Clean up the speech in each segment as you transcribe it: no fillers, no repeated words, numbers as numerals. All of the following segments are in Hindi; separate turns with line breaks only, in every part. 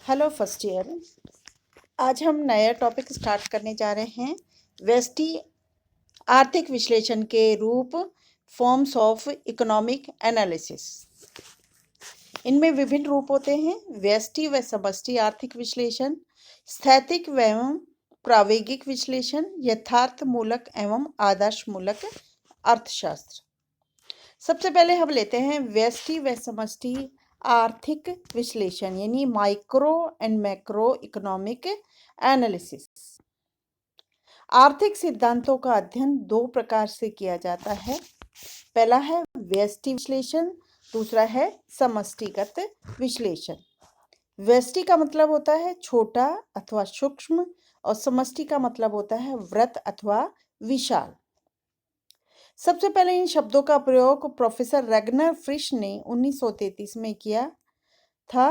Hello first year. आज हम नया टॉपिक स्टार्ट करने जा रहे हैं। व्यष्टि आर्थिक विश्लेषण के रूप, फॉर्म्स ऑफ इकोनॉमिक एनालिसिस। इनमें विभिन्न रूप होते हैं: व्यष्टि व समष्टि आर्थिक विश्लेषण, स्थैतिक एवं प्रायोगिक विश्लेषण, यथार्थमूलक एवं आदर्शमूलक अर्थशास्त्र। सबसे पहले हम लेते हैं व्यष्टि व समष्टि आर्थिक विश्लेषण यानी micro and macro economic analysis. आर्थिक सिद्धांतों का अध्ययन दो प्रकार से किया जाता है। पहला है व्यष्टि विश्लेषण, दूसरा है समष्टिगत विश्लेषण। व्यष्टि का मतलब होता है छोटा अथवा सूक्ष्म और समष्टि का मतलब होता है वृहत अथवा विशाल। सबसे पहले इन शब्दों का प्रयोग प्रोफेसर रैगनर फ्रिश ने 1933 में किया था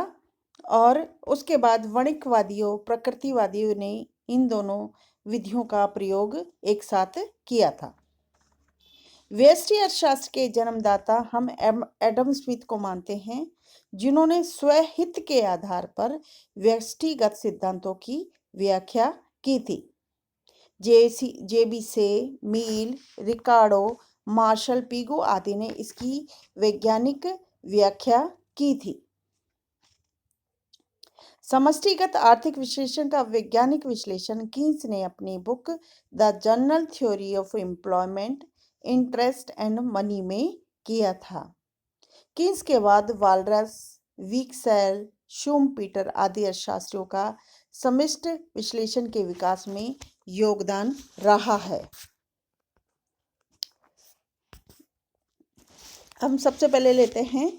और उसके बाद वाणिज्यवादियों, प्रकृतिवादियों ने इन दोनों विधियों का प्रयोग एक साथ किया था। व्यष्टि अर्थशास्त्र के जन्मदाता हम एडम स्मिथ को मानते हैं, जिन्होंने स्वहित के आधार पर व्यष्टिगत सिद्धांतों की व्याख्या की थी। जेबी से, मील, रिकार्डो, मार्शल पीगो आदि ने इसकी वैज्ञानिक व्याख्या की थी। समष्टिगत आर्थिक विश्लेषण का वैज्ञानिक विश्लेषण कीन्स ने अपनी book the general theory of employment, interest and money में किया था। कीन्स के बाद वालरस, वीक्सेल, शुम्पीटर आदि अर्थशास्त्रियों का समष्टि विश्लेषण के विकास में योगदान रहा है। हम सबसे पहले लेते हैं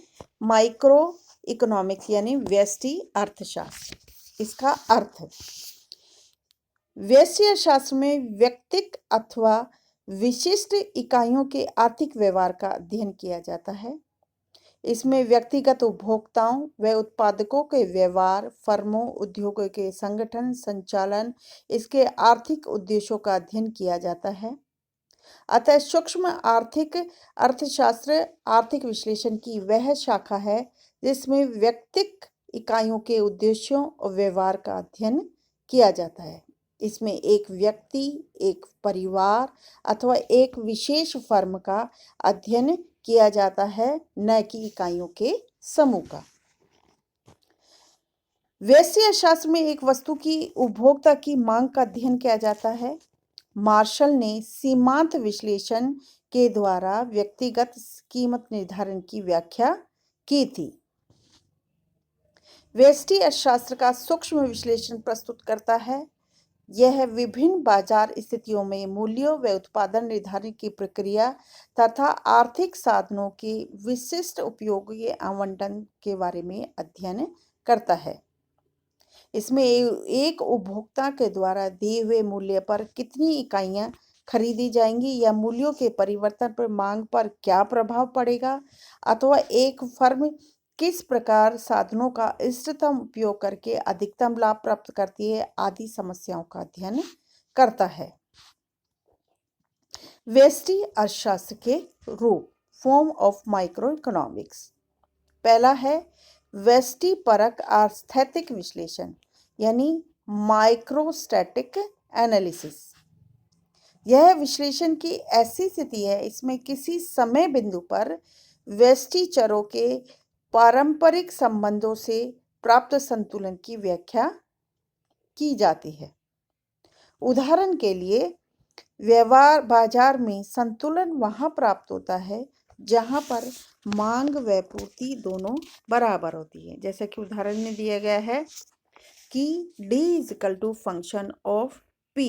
माइक्रो इकोनॉमिक्स यानी व्यष्टि अर्थशास्त्र। इसका अर्थ, व्यष्टि अर्थशास्त्र में व्यक्तिक अथवा विशिष्ट इकाइयों के आर्थिक व्यवहार का अध्ययन किया जाता है। इसमें व्यक्तिगत उपभोक्ताओं व उत्पादकों के व्यवहार, फर्मों, उद्योगों के संगठन, संचालन, इसके आर्थिक उद्देश्यों का अध्ययन किया जाता है। अतः सूक्ष्म आर्थिक अर्थशास्त्र आर्थिक विश्लेषण की वह शाखा है जिसमें व्यक्तिक इकाइयों के उद्देश्यों और व्यवहार का अध्ययन किया जाता है। इसमें एक व्यक्ति, एक परिवार अथवा एक विशेष फर्म का अध्ययन किया जाता है, न कि इकाइयों के समूह का। व्यष्टि अर्थशास्त्र में एक वस्तु की उपभोक्ता की मांग का अध्ययन किया जाता है। मार्शल ने सीमांत विश्लेषण के द्वारा व्यक्तिगत कीमत निर्धारण की व्याख्या की थी। व्यष्टि अर्थशास्त्र का सूक्ष्म विश्लेषण प्रस्तुत करता है। यह विभिन्न बाजार स्थितियों में मूल्यों व उत्पादन निर्धारण की प्रक्रिया तथा आर्थिक साधनों के विशिष्ट उपयोगी आवंटन के बारे में अध्ययन करता है। इसमें एक उपभोक्ता के द्वारा दिए हुए मूल्य पर कितनी इकाइयां खरीदी जाएंगी या मूल्यों के परिवर्तन पर मांग पर क्या प्रभाव पड़ेगा, अथवा एक फर्म किस प्रकार साधनों का इष्टतम उपयोग करके अधिकतम लाभ प्राप्त करती है आदि समस्याओं का अध्ययन करता है। व्यष्टि अर्थशास्त्र के रूप, फॉर्म ऑफ माइक्रो इकोनॉमिक्स। पहला है व्यष्टि परक स्थैतिक विश्लेषण यानी माइक्रोस्टैटिक एनालिसिस। यह विश्लेषण की ऐसी स्थिति है, इसमें किसी समय बिंदु पर व्यष्टि चरों के पारंपरिक संबंधों से प्राप्त संतुलन की व्याख्या की जाती है। उदाहरण के लिए, व्यवहार बाजार में संतुलन वहां प्राप्त होता है जहां पर मांग व पूर्ति दोनों बराबर होती है। जैसा कि उदाहरण में दिया गया है कि D is equal to function of P।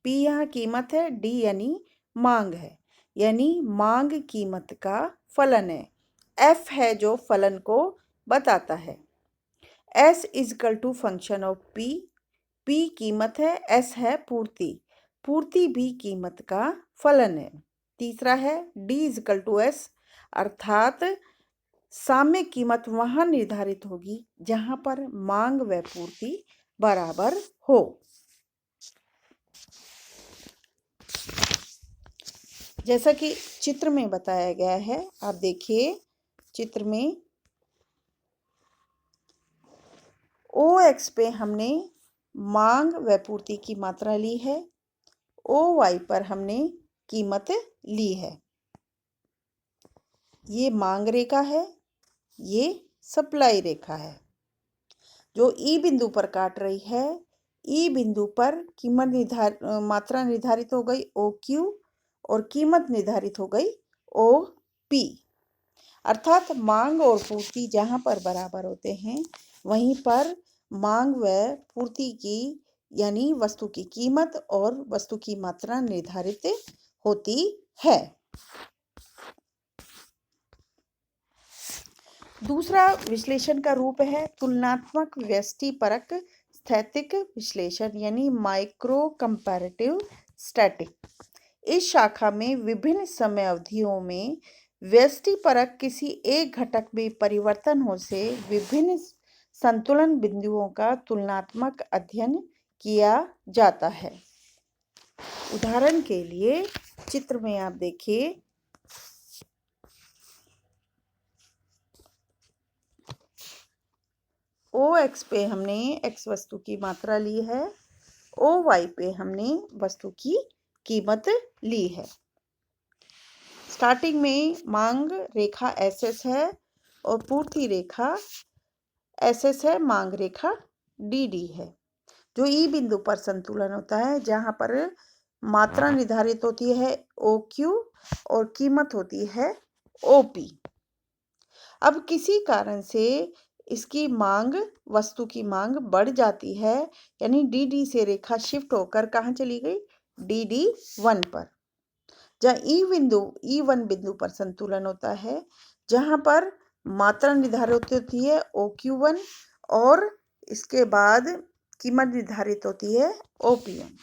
P यहाँ कीमत है, D यानी मांग है, यानी मांग कीमत का फलन है। F है जो फलन को बताता है। S is equal to function of P। P कीमत है, S है पूर्ति, पूर्ति भी कीमत का फलन है। तीसरा है D is equal to S, अर्थात साम्य कीमत वहां निर्धारित होगी जहां पर मांग व पूर्ति बराबर हो। जैसा कि चित्र में बताया गया है, आप देखिए चित्र में ओ एक्स पे हमने मांग व पूर्ति की मात्रा ली है, ओ वाई पर हमने कीमत ली है। ये मांग रेखा है, ये सप्लाई रेखा है। जो ई बिंदु पर काट रही है, ई बिंदु पर मात्रा निर्धारित हो गई ओ क्यू और कीमत निर्धारित हो गई ओ पी। अर्थात मांग और पूर्ति जहाँ पर बराबर होते हैं वहीं पर मांग व पूर्ति की यानी वस्तु की कीमत और वस्तु की मात्रा निर्धारित होती है। दूसरा विश्लेषण का रूप है तुलनात्मक व्यष्टिपरक स्थैतिक विश्लेषण यानी माइक्रो कंपैरेटिव स्टैटिक। इस शाखा में विभिन्न समय अवधियों में व्यष्टिपरक किसी एक घटक में परिवर्तन हो से विभिन्न संतुलन बिंदुओं का तुलनात्मक अध्ययन किया जाता है। उदाहरण के लिए चित्र में आप देखिए, ओ एक्स पे हमने एक्स वस्तु की मात्रा ली है, ओ वाई पे हमने वस्तु की कीमत ली है। स्टार्टिंग में मांग रेखा एस एस है और पूर्ति रेखा एस एस है, मांग रेखा डी डी है। जो ई बिंदु पर संतुलन होता है जहां पर मात्रा निर्धारित होती है ओ क्यू और कीमत होती है ओ पी। अब किसी कारण से इसकी मांग वस्तु की मांग बढ़ जाती है यानी डी डी से रेखा शिफ्ट होकर कहाँ चली गई, डी डी वन पर। जहाँ ई वन बिंदु पर संतुलन होता है जहां पर मात्रा निर्धारित होती है ओ क्यू वन और इसके बाद कीमत निर्धारित होती है ओ पी वन।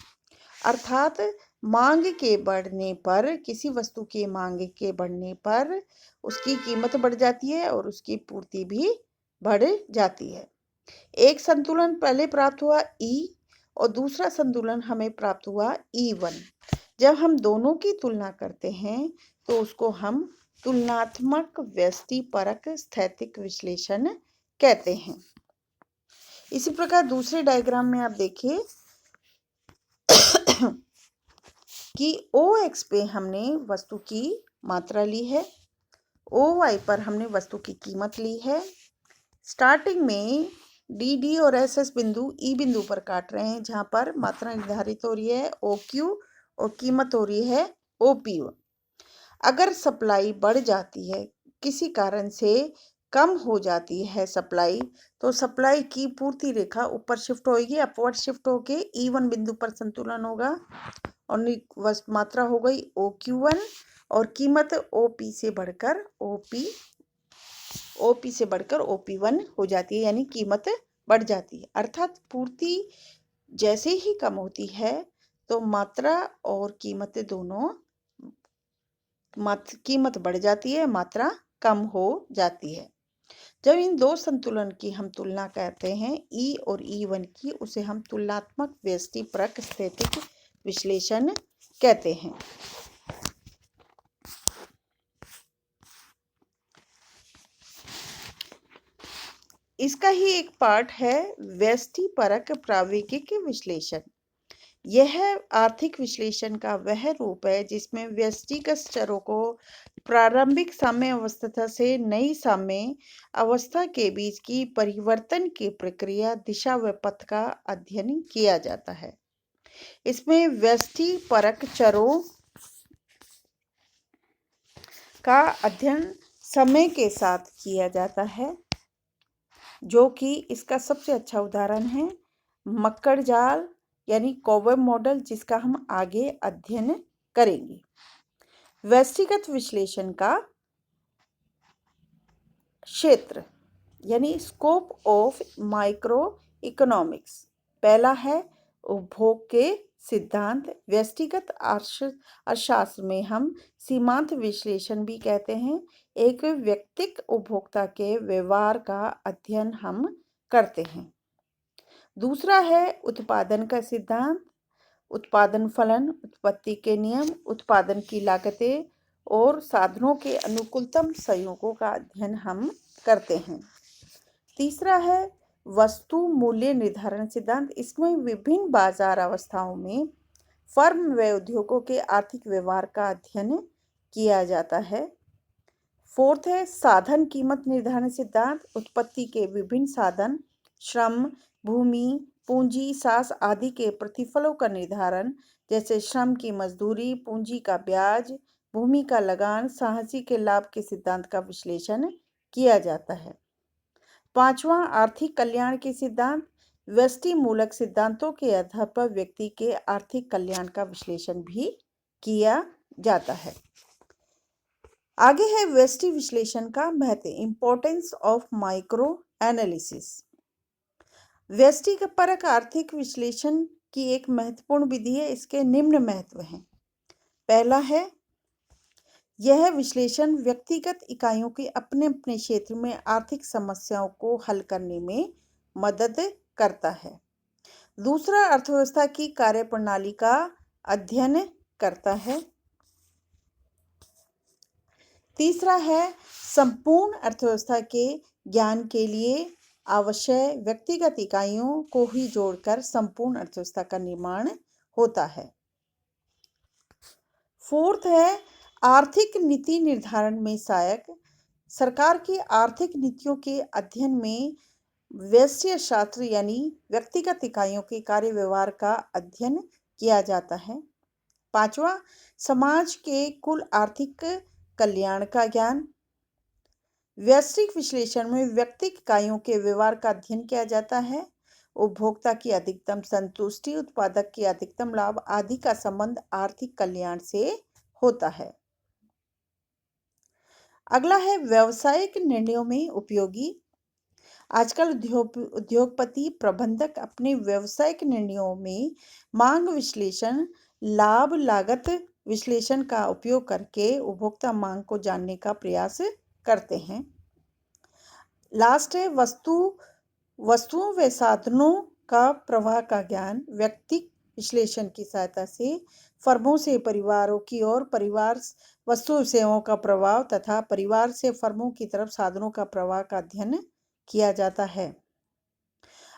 अर्थात मांग के बढ़ने पर किसी वस्तु के मांग के बढ़ने पर उसकी कीमत बढ़ जाती है और उसकी पूर्ति भी बढ़ जाती है। एक संतुलन पहले प्राप्त हुआ ई और दूसरा संतुलन हमें प्राप्त हुआ ई वन। जब हम दोनों की तुलना करते हैं तो उसको हम तुलनात्मक व्यष्टिपरक स्थैतिक विश्लेषण कहते हैं। इसी प्रकार दूसरे डायग्राम में आप देखिए कि ओ एक्स पे हमने वस्तु की मात्रा ली है, ओ वाई पर हमने वस्तु की कीमत ली है। स्टार्टिंग में डी डी और एस एस बिंदु ई बिंदु पर काट रहे हैं जहां पर मात्रा निर्धारित हो रही है ओ क्यू और कीमत हो रही है ओ पी। अगर सप्लाई बढ़ जाती है, किसी कारण से कम हो जाती है सप्लाई, तो सप्लाई की पूर्ति रेखा ऊपर शिफ्ट होगी, अपवर्ड शिफ्ट होके ई वन बिंदु पर संतुलन होगा और मात्रा हो गई ओ क्यू वन और कीमत ओ पी से बढ़कर ओ पी से बढ़कर ओ पी वन हो जाती है यानी कीमत बढ़ जाती है। अर्थात पूर्ति जैसे ही कम होती है तो मात्रा और कीमत दोनों कीमत बढ़ जाती है, मात्रा कम हो जाती है। जब इन दो संतुलन की हम तुलना करते हैं ई और ई वन की, उसे हम तुलनात्मक व्यष्टिपरक स्थैतिक विश्लेषण कहते हैं। इसका ही एक पार्ट है व्यष्टिपरक प्रावेगिक विश्लेषण। यह आर्थिक विश्लेषण का वह रूप है जिसमें व्यष्टिगत चरों को प्रारंभिक साम्य अवस्था से नई साम्य अवस्था के बीच की परिवर्तन की प्रक्रिया, दिशा व पथ का अध्ययन किया जाता है। इसमें व्यष्टिपरक चरों का अध्ययन समय के साथ किया जाता है, जो कि इसका सबसे अच्छा उदाहरण है मक्कड़ जाल यानी कोवेब मॉडल, जिसका हम आगे अध्ययन करेंगे। व्यष्टिगत विश्लेषण का क्षेत्र यानी स्कोप ऑफ माइक्रो इकोनॉमिक्स। पहला है उपभोग के सिद्धांत। व्यष्टिगत अर्थशास्त्र में हम सीमांत विश्लेषण भी कहते हैं। एक व्यक्तिगत उपभोक्ता के व्यवहार का अध्ययन हम करते हैं। दूसरा है उत्पादन का सिद्धांत। उत्पादन फलन, उत्पत्ति के नियम, उत्पादन की लागतें और साधनों के अनुकूलतम संयोगों का अध्ययन हम करते हैं। तीसरा है वस्तु मूल्य निर्धारण सिद्धांत। इसमें विभिन्न बाजार अवस्थाओं में फर्म व उद्योगों के आर्थिक व्यवहार का अध्ययन किया जाता है। फोर्थ है साधन कीमत निर्धारण सिद्धांत। उत्पत्ति के विभिन्न साधन, श्रम, भूमि, पूंजी, सास आदि के प्रतिफलों का निर्धारण, जैसे श्रम की मजदूरी, पूंजी का ब्याज, भूमि का लगान, साहसी के लाभ के सिद्धांत का विश्लेषण किया जाता है। पांचवा आर्थिक कल्याण के सिद्धांत। व्यष्टि मूलक सिद्धांतों के आधार पर व्यक्ति के आर्थिक कल्याण का विश्लेषण भी किया जाता है। आगे है व्यष्टि विश्लेषण का महत्व, इंपॉर्टेंस ऑफ माइक्रो एनालिसिस। व्यष्टि परक आर्थिक विश्लेषण की एक महत्वपूर्ण विधि है। इसके निम्न महत्व हैं। पहला है, यह विश्लेषण व्यक्तिगत इकाइयों की अपने अपने क्षेत्र में आर्थिक समस्याओं को हल करने में मदद करता है। दूसरा, अर्थव्यवस्था की कार्यप्रणाली का अध्ययन करता है। तीसरा है, संपूर्ण अर्थव्यवस्था के ज्ञान के लिए आवश्यक व्यक्तिगत इकाइयों को ही जोड़कर संपूर्ण अर्थव्यवस्था का निर्माण होता है। फोर्थ है, आर्थिक नीति निर्धारण में सहायक। सरकार की आर्थिक नीतियों के अध्ययन में व्यष्टि शास्त्र यानी व्यक्तिगत इकाइयों के कार्य व्यवहार का अध्ययन किया जाता है। पांचवा, समाज के कुल आर्थिक कल्याण का ज्ञान। व्यष्टिक विश्लेषण में व्यक्तिगत इकाइयों के व्यवहार का अध्ययन किया जाता है। उपभोक्ता की अधिकतम संतुष्टि, उत्पादक की अधिकतम लाभ आदि का संबंध आर्थिक कल्याण से होता है। अगला है व्यावसायिक निर्णयों में उपयोगी। आजकल उद्योगपति प्रबंधक अपने व्यावसायिक निर्णयों में मांग विश्लेषण, लाभ लागत विश्लेषण का उपयोग करके उपभोक्ता मांग को जानने का प्रयास करते हैं। लास्ट है वस्तुओं व साधनों का प्रवाह का ज्ञान। व्यक्तिगत विश्लेषण की सहायता से फर्मों से परिवारों की ओर परिवार वस्तु सेवाओं का प्रवाह तथा परिवार से फर्मों की तरफ साधनों का प्रवाह का अध्ययन किया जाता है।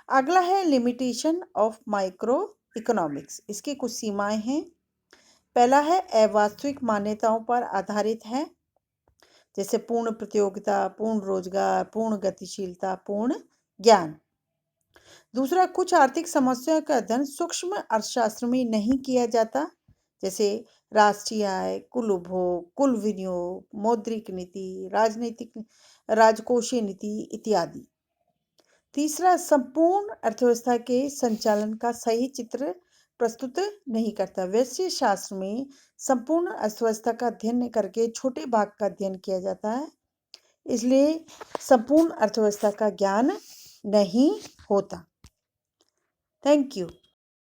अगला है लिमिटेशन ऑफ माइक्रो इकोनॉमिक्स। इसकी कुछ सीमाएं हैं। पहला है, अवास्तविक मान्यताओं पर आधारित है, जैसे पूर्ण प्रतियोगिता, पूर्ण रोजगार, पूर्ण गतिशीलता, पूर्ण ज्ञान। दूसरा, कुछ आर्थिक समस्याओं का अध्ययन सूक्ष्म अर्थशास्त्र में नहीं किया जाता, जैसे राष्ट्रीय आय, कुल उपभोग, कुल विनियोग, मौद्रिक नीति, राजकोषीय नीति इत्यादि। तीसरा, संपूर्ण अर्थव्यवस्था के संचालन का सही चित्र प्रस्तुत नहीं करता। व्यष्टि शास्त्र में संपूर्ण अर्थव्यवस्था का अध्ययन करके छोटे भाग का अध्ययन किया जाता है, इसलिए संपूर्ण अर्थव्यवस्था का ज्ञान नहीं होता। Thank you.